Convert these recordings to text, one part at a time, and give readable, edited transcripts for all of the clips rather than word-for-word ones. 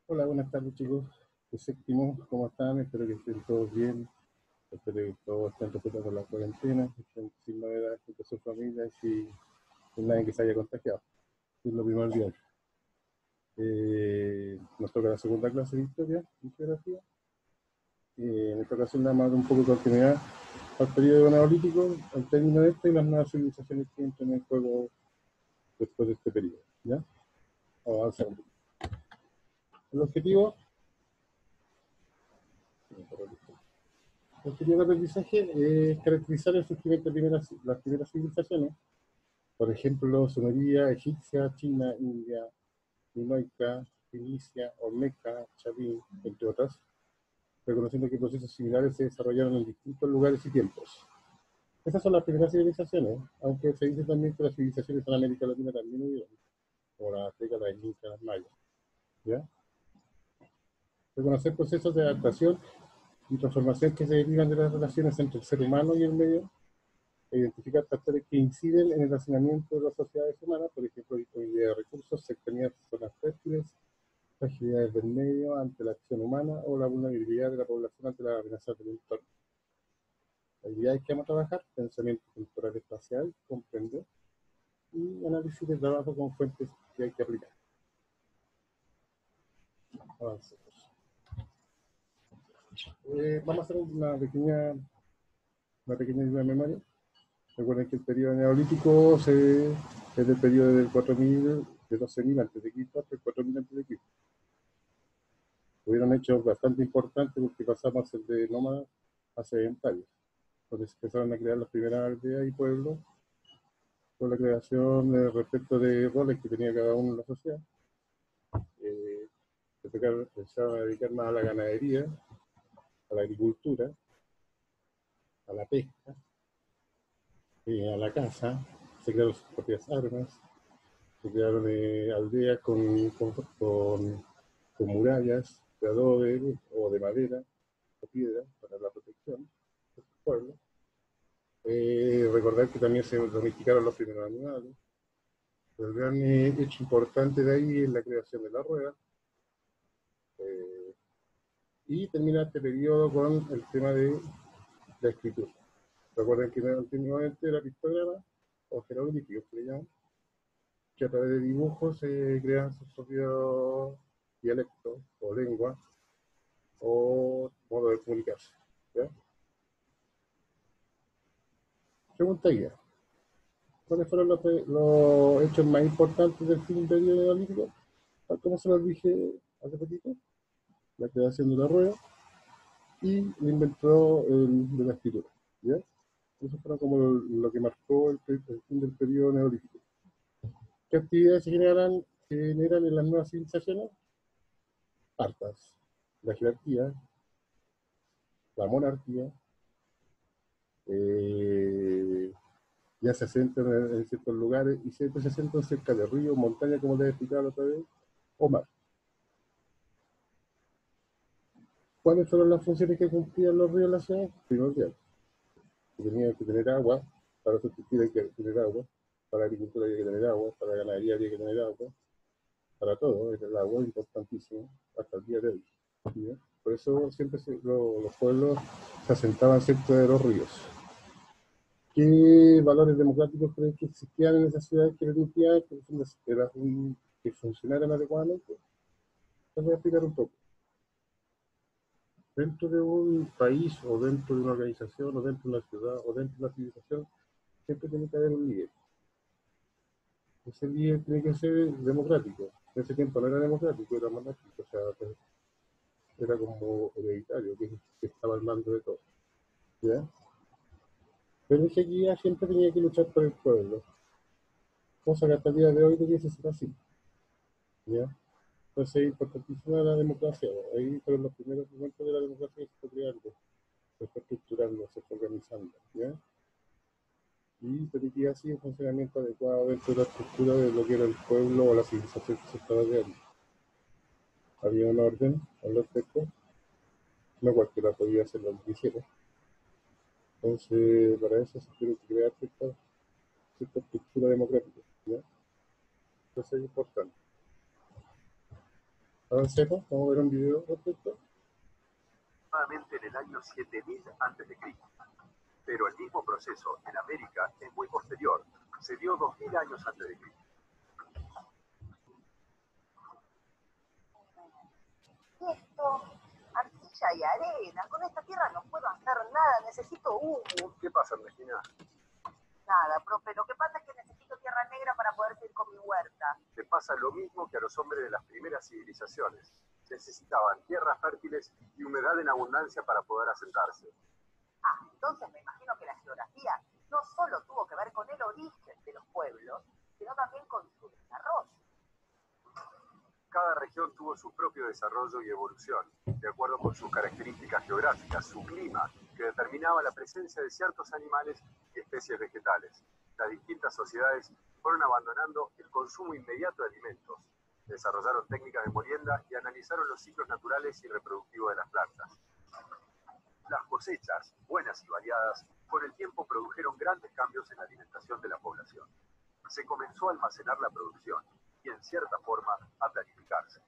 Hola, buenas tardes chicos de séptimo, ¿cómo están? Espero que estén todos bien, espero que todos estén respetando la cuarentena, que estén sin novedades junto a sus familias y sin nadie que se haya contagiado. Es lo primordial. Nos toca la segunda clase de historia y geografía. En esta ocasión le vamos a dar un poco de continuidad al periodo neolítico, al término de este y las nuevas civilizaciones que entran en juego después de este periodo. ¿Ya? Avanzamos. El objetivo del aprendizaje es caracterizar el surgimiento de las primeras civilizaciones, por ejemplo, Sumeria, egipcia, China, India, minoica, fenicia, olmeca, chavín, entre otras, reconociendo que procesos similares se desarrollaron en distintos lugares y tiempos. Esas son las primeras civilizaciones, aunque se dice también que las civilizaciones en América Latina también hubieron, como la azteca, la inca, las mayas. ¿Ya? Reconocer procesos de adaptación y transformación que se derivan de las relaciones entre el ser humano y el medio, e identificar factores que inciden en el racionamiento de las sociedades humanas, por ejemplo, disponibilidad de recursos, cercanía de zonas fértiles, fragilidades del medio ante la acción humana o la vulnerabilidad de la población ante la amenaza del entorno. Habilidades que vamos a trabajar: pensamiento temporal espacial, comprender, y análisis de trabajo con fuentes que hay que aplicar. Avancemos. Vamos a hacer una pequeña ayuda de memoria. Recuerden que el periodo neolítico es del periodo del 4000, de 12.000 a.C. hasta el 4000 a.C. Hubieron hechos bastante importantes porque pasamos a ser de nómadas a sedentarios, donde se empezaron a crear las primeras aldeas y pueblos, con la creación respecto de roles que tenía cada uno en la sociedad. Se empezaron a dedicar más a la ganadería, a la agricultura, a la pesca, a la caza, se crearon sus propias armas, se crearon aldeas con murallas de adobe o de madera o piedra para la protección de sus pueblos. Recordar que también se domesticaron los primeros animales. El gran hecho importante de ahí es la creación de la rueda. Y termina este periodo con el tema de la escritura. Recuerden que antiguamente era pictograma o jeroglíficos que le llaman, que a través de dibujos se crean sus propios dialectos o lengua o modo de comunicarse. ¿Ya? Pregunta guía: ¿cuáles fueron los hechos más importantes del fin periodo neolítico? Como se los dije hace poquito, la creación de la rueda y el invento de la escritura. ¿Ya? Eso fue como lo que marcó el fin del periodo neolítico. ¿Qué actividades se generan en las nuevas civilizaciones? Hartas. La jerarquía, la monarquía, eh, ya se asentan en ciertos lugares y siempre se asentan cerca de ríos, montañas, como les explicaba la otra vez, o mar. ¿Cuáles fueron las funciones que cumplían los ríos en la ciudad? Primordial. Tenían que tener agua, para subsistir hay que tener agua, para la agricultura hay que tener agua, para la ganadería hay que tener agua, para todo, el agua es importantísimo hasta el día de hoy. ¿Sí? Por eso siempre los pueblos se asentaban cerca de los ríos. ¿Qué valores democráticos creen que existían en esas ciudades que permitían que funcionaran adecuadamente? Les voy a explicar un poco. Dentro de un país o dentro de una organización o dentro de una ciudad o dentro de una civilización siempre tiene que haber un líder. Ese líder tiene que ser democrático. En ese tiempo no era democrático, era monárquico, o sea, era como hereditario, que estaba al mando de todo. ¿Ya? Pero ese guía siempre tenía que luchar por el pueblo, cosa que hasta el día de hoy debiese ser así. ¿Ya? Entonces es importantísima la democracia. Ahí fueron los primeros momentos de la democracia que se fue creando, se fue estructurando, se fue organizando. ¿Ya? Y permitía así un funcionamiento adecuado dentro de la estructura de lo que era el pueblo o la civilización que se estaba creando. Había un orden al respecto, no cualquiera podía hacer lo que quisiera. Entonces, para eso se tiene que crear cierta estructura democrática. ¿Ya? Entonces es importante. Avancemos, vamos a ver un video respecto. Aproximadamente en el año 7000 a.C. Pero el mismo proceso en América es muy posterior, se dio 2000 años antes de Cristo. Esto, arcilla y arena, con esta tierra no puedo hacer nada, necesito humo. ¿Qué pasa, Ernestina? Nada, profe, lo que pasa es que necesito tierra negra para poder seguir con mi huerta. Le pasa lo mismo que a los hombres de las primeras civilizaciones. Necesitaban tierras fértiles y humedad en abundancia para poder asentarse. Ah, entonces me imagino que la geografía no solo tuvo que ver con el origen de los pueblos, sino también con su desarrollo. Cada región tuvo su propio desarrollo y evolución, de acuerdo con sus características geográficas, su clima, que determinaba la presencia de ciertos animales y especies vegetales. Las distintas sociedades fueron abandonando el consumo inmediato de alimentos, desarrollaron técnicas de molienda y analizaron los ciclos naturales y reproductivos de las plantas. Las cosechas, buenas y variadas, con el tiempo produjeron grandes cambios en la alimentación de la población. Se comenzó a almacenar la producción y, en cierta forma, a planificarse.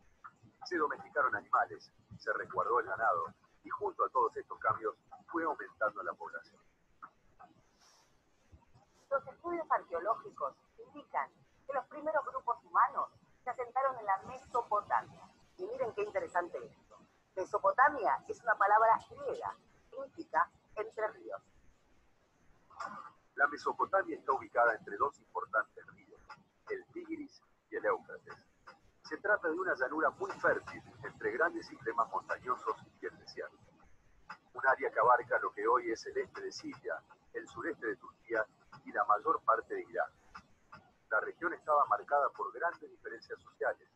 Se domesticaron animales, se resguardó el ganado y, junto a todos estos cambios, fue aumentando la población. Los estudios arqueológicos indican que los primeros grupos humanos se asentaron en la Mesopotamia. Y miren qué interesante esto. Mesopotamia es una palabra griega, significa entre ríos. La Mesopotamia está ubicada entre dos importantes ríos, el Tigris y el Éufrates. Se trata de una llanura muy fértil entre grandes sistemas montañosos y el desierto. Un área que abarca lo que hoy es el este de Siria, el sureste de Turquía y la mayor parte de Irak. La región estaba marcada por grandes diferencias sociales,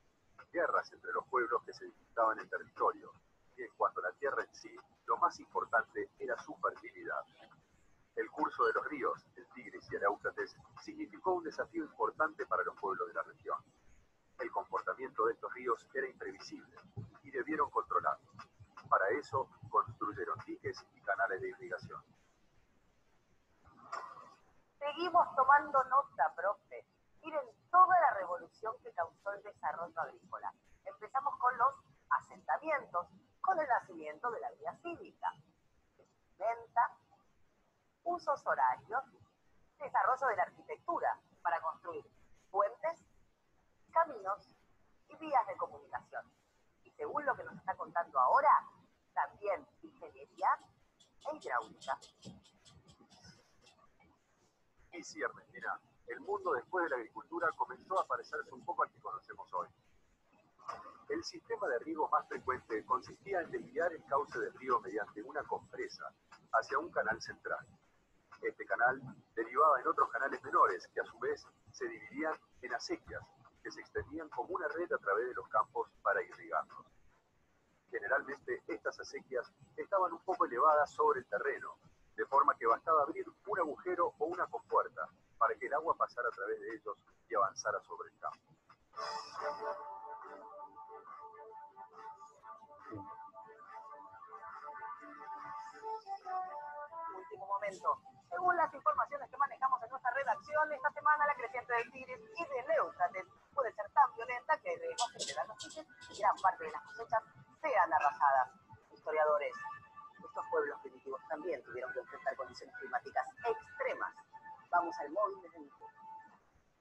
guerras entre los pueblos que se disputaban el territorio, y en cuanto a la tierra en sí, lo más importante era su fertilidad. El curso de los ríos, el Tigris y el Éufrates, significó un desafío importante para los pueblos de la región. El comportamiento de estos ríos era imprevisible y debieron controlarlo. Para eso, construyeron diques y canales de irrigación. Seguimos tomando nota, profe. Miren toda la revolución que causó el desarrollo agrícola. Empezamos con los asentamientos, con el nacimiento de la vida cívica. Vestimenta, usos horarios, desarrollo de la arquitectura para construir puentes, caminos y vías de comunicación. Y según lo que nos está contando ahora, también ingeniería e hidráulica. Y sí, Ernestina, el mundo después de la agricultura comenzó a parecerse un poco al que conocemos hoy. El sistema de riego más frecuente consistía en desviar el cauce del río mediante una compresa hacia un canal central. Este canal derivaba en otros canales menores que a su vez se dividían en acequias que se extendían como una red a través de los campos para irrigarlos. Generalmente estas acequias estaban un poco elevadas sobre el terreno, de forma que bastaba abrir un agujero o una compuerta para que el agua pasara a través de ellos y avanzara sobre el campo. Último momento. Según las informaciones que manejamos en nuestra redacción, esta semana la creciente del Tigris y del Éufrates puede ser tan violenta que debemos generar los diques y gran parte de las cosechas sean arrasadas. Historiadores, estos pueblos primitivos también tuvieron que enfrentar condiciones climáticas extremas. Vamos al móvil desde mi punto.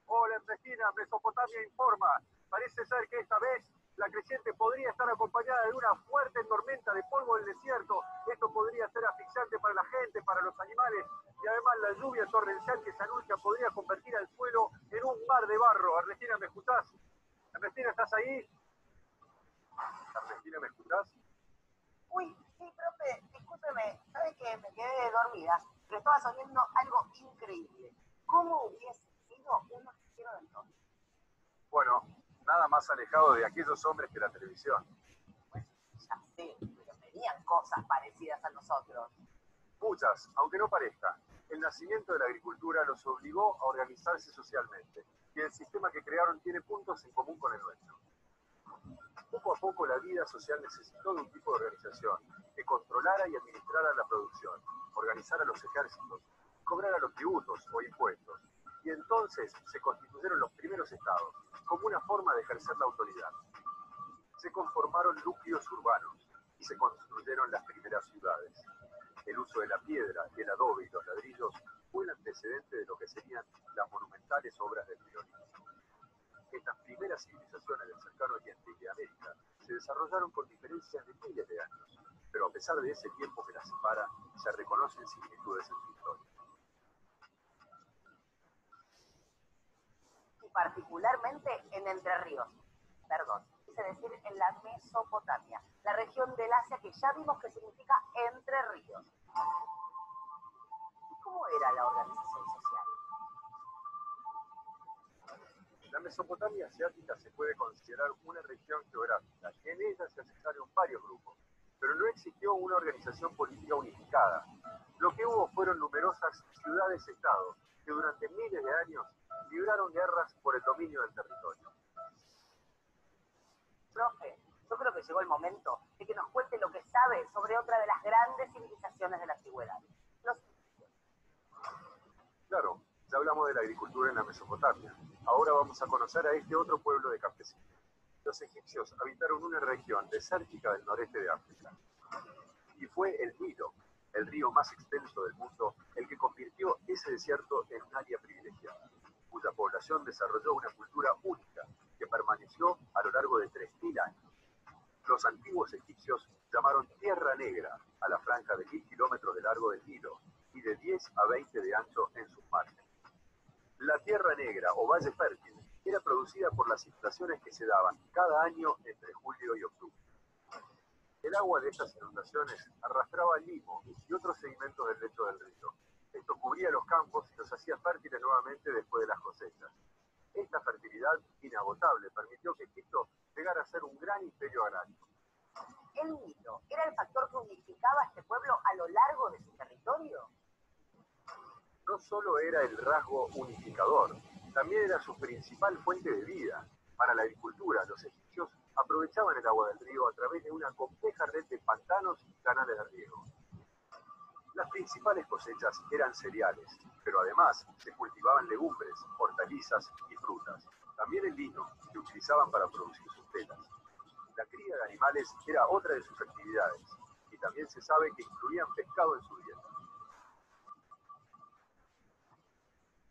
Hola, Ernestina, Mesopotamia informa. Parece ser que esta vez la creciente podría estar acompañada de una fuerte tormenta de polvo del desierto. Esto podría ser asfixiante para la gente, para los animales, y además la lluvia torrencial que se anuncia podría convertir al suelo en un mar de barro. Ernestina, ¿me escuchás? Ernestina, ¿estás ahí? Ernestina, ¿me escuchás? Uy, sí, profe, discúlpeme, sabe que me quedé dormida, pero estaba soñando algo increíble. ¿Cómo hubiese sido un noticiero de entonces? Bueno, nada más alejado de aquellos hombres que la televisión. Pues ya sé, pero tenían cosas parecidas a nosotros. Muchas, aunque no parezca. El nacimiento de la agricultura los obligó a organizarse socialmente, y el sistema que crearon tiene puntos en común con el nuestro. Poco a poco la vida social necesitó de un tipo de organización que controlara y administrara la producción, organizara los ejércitos, cobrara los tributos o impuestos, y entonces se constituyeron los primeros estados, como una forma de ejercer la autoridad. Se conformaron núcleos urbanos y se construyeron las primeras ciudades. El uso de la piedra, el adobe y los ladrillos fue el antecedente de lo que serían las monumentales obras del Neolítico. Estas primeras civilizaciones del cercano Oriente y de América se desarrollaron con diferencias de miles de años, pero a pesar de ese tiempo que las separa, se reconocen similitudes en su historia. Y particularmente en Entre Ríos, quise decir en la Mesopotamia, la región del Asia que ya vimos que significa Entre Ríos. ¿Y cómo era la organización social? La Mesopotamia asiática se puede considerar una región geográfica y en ella se asentaron varios grupos, pero no existió una organización política unificada. Lo que hubo fueron numerosas ciudades-estados que durante miles de años libraron guerras por el dominio del territorio. Profe, yo creo que llegó el momento de que nos cuente lo que sabe sobre otra de las grandes civilizaciones de la antigüedad, los egipcios. Claro, ya hablamos de la agricultura en la Mesopotamia. Ahora vamos a conocer a este otro pueblo de campesinos. Los egipcios habitaron una región desértica del noreste de África. Y fue el Nilo, el río más extenso del mundo, el que convirtió ese desierto en un área privilegiada, cuya población desarrolló una cultura única que permaneció a lo largo de 3000 años. Los antiguos egipcios llamaron Tierra Negra a la franja de 1000 kilómetros de largo del Nilo y de 10 a 20 de ancho en sus márgenes. La Tierra Negra o Valle Fértil era producida por las inundaciones que se daban cada año entre julio y octubre. El agua de estas inundaciones arrastraba limo y otros sedimentos del lecho del río. Esto cubría los campos y los hacía fértiles nuevamente después de las cosechas. Esta fertilidad inagotable permitió que Egipto llegara a ser un gran imperio agrario. ¿El Nilo era el factor que unificaba a este pueblo a lo largo de su territorio? No solo era el rasgo unificador, también era su principal fuente de vida. Para la agricultura, los egipcios aprovechaban el agua del río a través de una compleja red de pantanos y canales de riego. Las principales cosechas eran cereales, pero además se cultivaban legumbres, hortalizas y frutas. También el lino, que utilizaban para producir sus telas. La cría de animales era otra de sus actividades, y también se sabe que incluían pescado en su dieta.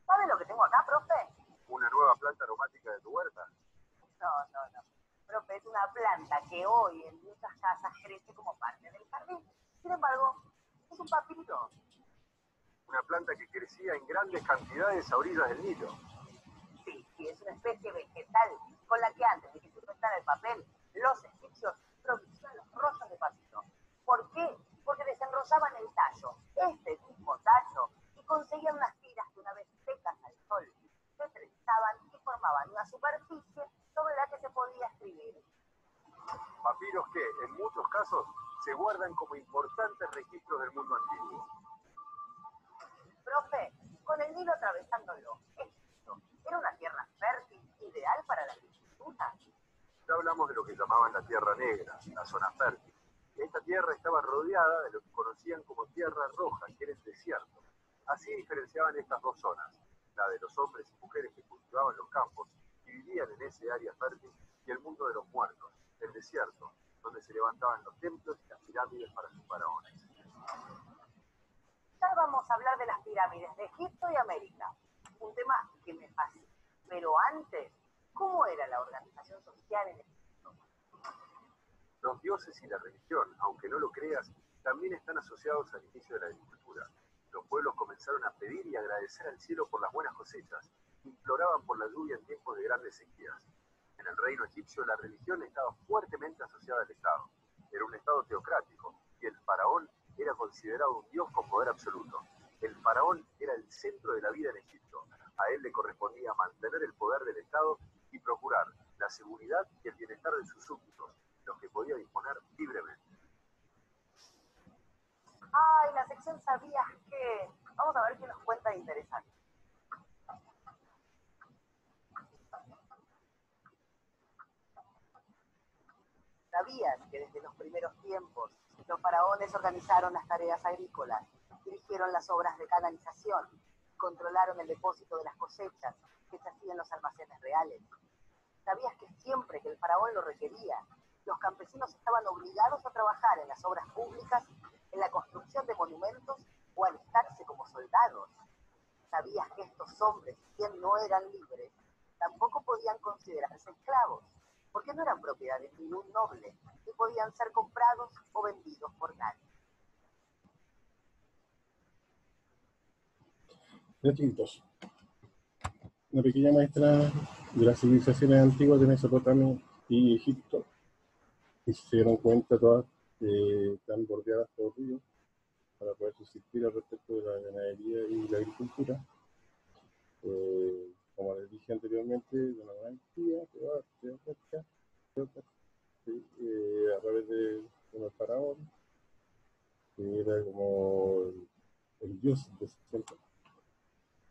¿Sabe lo que tengo acá, profe? ¿Una nueva planta aromática de tu huerta? No. Profe, es una planta que hoy en muchas casas crece como parte del jardín. Sin embargo, es un papiro. Una planta que crecía en grandes cantidades a orillas del Nilo. Sí, es una especie vegetal con la que antes de que se inventara el papel, los egipcios producían los rollos de papiro. ¿Por qué? Porque desenrollaban el tallo, este mismo tallo, y conseguían unas tiras que una vez secas al sol se trenzaban y formaban una superficie sobre la que se podía escribir. Papiros que, en muchos casos, se guardan como importantes registros del mundo antiguo. Profe, con el Nilo atravesándolo, Egipto era una tierra fértil, ideal para la agricultura. Ya hablamos de lo que llamaban la Tierra Negra, la zona fértil. Esta tierra estaba rodeada de lo que conocían como Tierra Roja, que era el desierto. Así diferenciaban estas dos zonas, la de los hombres y mujeres que cultivaban los campos y vivían en ese área fértil, y el mundo de los muertos, el desierto, donde se levantaban los templos y las pirámides para sus faraones. Ya vamos a hablar de las pirámides de Egipto y América, un tema que me fascina. Pero antes, ¿cómo era la organización social en Egipto? Los dioses y la religión, aunque no lo creas, también están asociados al inicio de la agricultura. Los pueblos comenzaron a pedir y agradecer al cielo por las buenas cosechas, imploraban por la lluvia en tiempos de grandes sequías. En el reino egipcio la religión estaba fuertemente asociada al Estado. Era un Estado teocrático y el faraón era considerado un dios con poder absoluto. El faraón era el centro de la vida en Egipto. A él le correspondía mantener el poder del Estado y procurar la seguridad y el bienestar de sus súbditos, los que podía disponer libremente. Ay, la sección ¿sabías qué? Vamos a ver qué nos cuenta de interesante. ¿Sabías que desde los primeros tiempos los faraones organizaron las tareas agrícolas, dirigieron las obras de canalización, controlaron el depósito de las cosechas que se hacían en los almacenes reales? ¿Sabías que siempre que el faraón lo requería, Los campesinos estaban obligados a trabajar en las obras públicas, en la construcción de monumentos o a alistarse como soldados. ¿Sabías que estos hombres, quien no eran libres, tampoco podían considerarse esclavos? Porque no eran propiedad de ningún noble, ni podían ser comprados o vendidos por nadie. Gratuitos. Una pequeña muestra de las civilizaciones antiguas de Mesopotamia y Egipto, y se dieron cuenta todas están bordeadas por ríos para poder subsistir al respecto de la ganadería y la agricultura. Como les dije anteriormente, de una monarquía a través de unos faraones, que era como el dios de ese tiempo.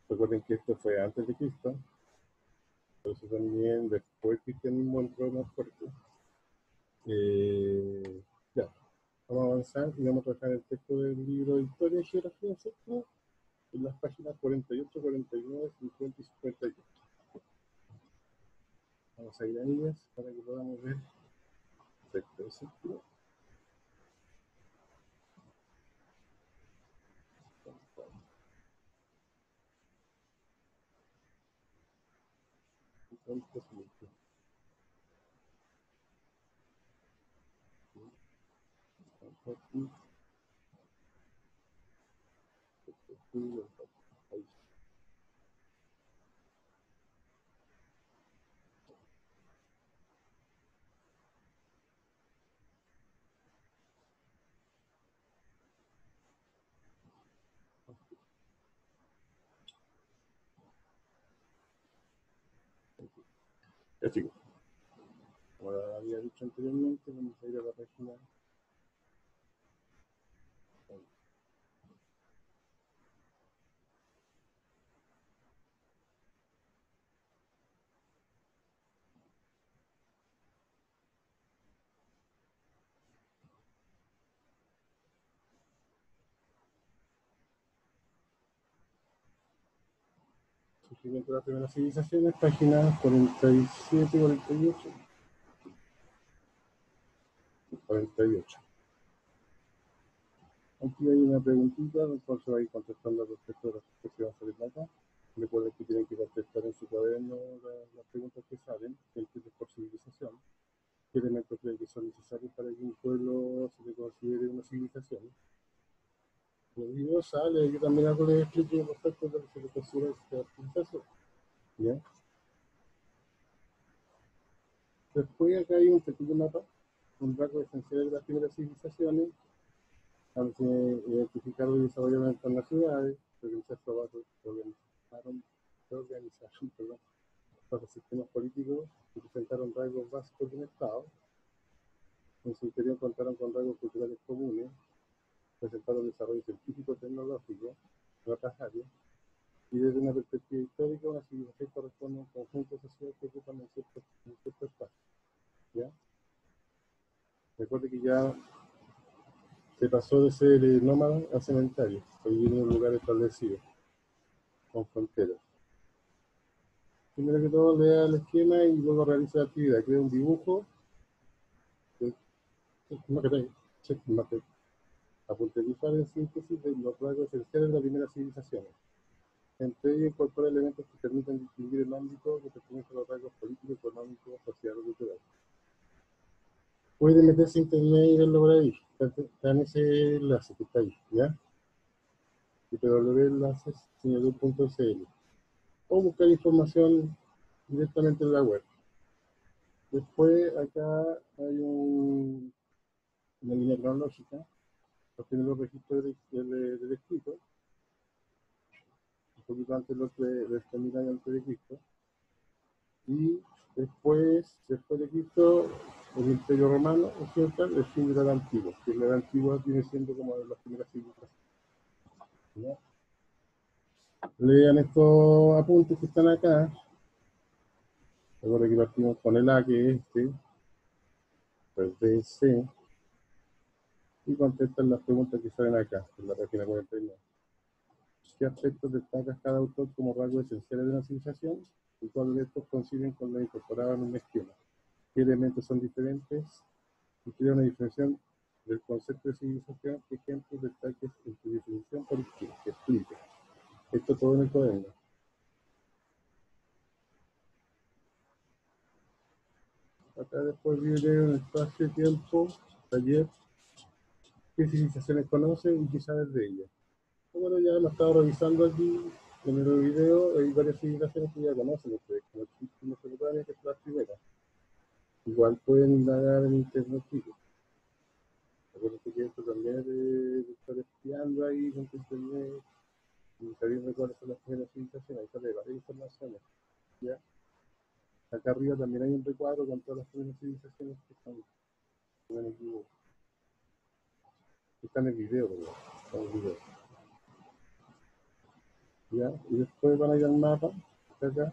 Recuerden que esto fue antes de Cristo, por eso también después el cristianismo entró más fuerte. Ya, vamos a avanzar y vamos a trabajar el texto del libro de Historia y Geografía, ¿cierto? En las páginas 48, 49, 50 y 58. Vamos a ir a ellas para que podamos ver el texto, ¿cierto? Ya, chicos, como había dicho anteriormente, vamos a ir a la página. Surgimiento de las primeras civilizaciones, páginas 47, 48. 48. Aquí hay una preguntita, entonces va a ir contestando respecto a las que van a salir acá. Recuerden que tienen que contestar en su cuaderno las preguntas que salen, siempre por civilización. ¿Qué elementos creen que son necesarios para que un pueblo se le considere una civilización? El video sale, yo también algo les expliqué respecto de lo que se le considera civilización. ¿Ya? Después acá hay un pequeño mapa, un rasgo esencial de las primeras civilizaciones, donde se identificaron y desarrollaron en las ciudades, se organizaron los sistemas políticos que presentaron rasgos básicos de un Estado. En su interior contaron con rasgos culturales comunes, presentaron desarrollo científico tecnológico en otras áreas, y desde una perspectiva histórica, una civilización corresponde a un conjunto social que ocupan en cierto espacio. ¿Ya? Recuerde que ya se pasó de ser nómada a sedentario, a vivir en un lugar establecido, con fronteras. Primero que todo, lea el esquema y luego realiza la actividad. Crea un dibujo, a puntualizar en síntesis de los rasgos esenciales de las primeras civilizaciones. Entre ellos incorpora elementos que permiten distinguir el ámbito que pertenece a los rasgos políticos, económicos, sociales o culturales. Puede meterse en internet y verlo por ahí. Está en ese enlace que está ahí, ¿ya? www.enlaces.cl o buscar información directamente en la web. Después acá hay una línea cronológica, los primeros registros del escrito, un poquito antes de los 3000 años antes de Cristo, y después de Cristo, el Imperio Romano occidental, el fin de la Edad Antigua, que la Edad Antigua viene siendo como de las primeras civilizaciones. ¿Ya? Lean estos apuntes que están acá. Recuerda que partimos con el A, que es este, pues B, C, y contestan las preguntas que salen acá, en la página 49. ¿Qué aspectos destaca cada autor como rasgos esenciales de una civilización? Y cuáles de estos coinciden con lo incorporado en un esquema. ¿Qué elementos son diferentes y crea una definición del concepto de civilización, ejemplos, detalles en tu definición, por qué, que explique. Esto todo en el cuaderno. Acá después viene un espacio, tiempo, taller, qué civilizaciones conocen y qué sabes de ellas. Bueno, ya lo estaba revisando aquí en el video, hay varias civilizaciones que ya conocen ustedes, como Egipto y Mesopotamia, que es la primera. Igual pueden indagar en internet. Acuérdense que esto también es de estar espiando ahí con internet y sabiendo cuáles son las primeras civilizaciones, ahí sale varias informaciones. ¿Ya? Acá arriba también hay un recuadro con todas las primeras civilizaciones que están en el video, ¿verdad? Está en el video. ¿Ya? Y después van a ir al mapa, acá,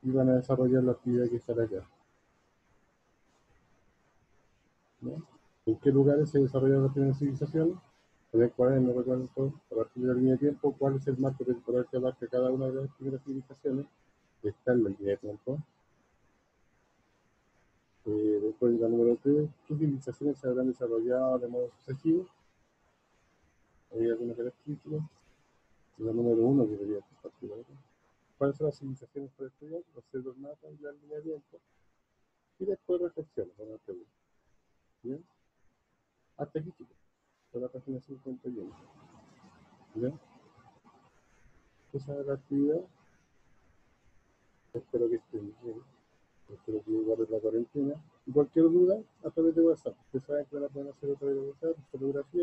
y van a desarrollar la actividad que sale acá. ¿Ya? ¿En qué lugares se desarrollan las primeras civilizaciones? En el cuaderno, recuerden todo, a partir de la línea de tiempo, cuál es el marco temporal que abarca cada una de las primeras civilizaciones, está en la línea de tiempo. Después la número 3, ¿qué civilizaciones se habrán desarrollado de modo sucesivo? Hay algunas características. La número 1 que debería compartir ahora. ¿Cuáles son las civilizaciones por estudiar? Observa el mapa y la línea de tiempo. Y después reflexiona con la pregunta. ¿Bien? Hasta aquí, chicos. Hasta la página 51. ¿Bien? Esa es la actividad. Espero que estén bien. Espero que guarden la cuarentena. Y cualquier duda, a través de WhatsApp. Ustedes saben que la pueden hacer a través de WhatsApp, fotografía.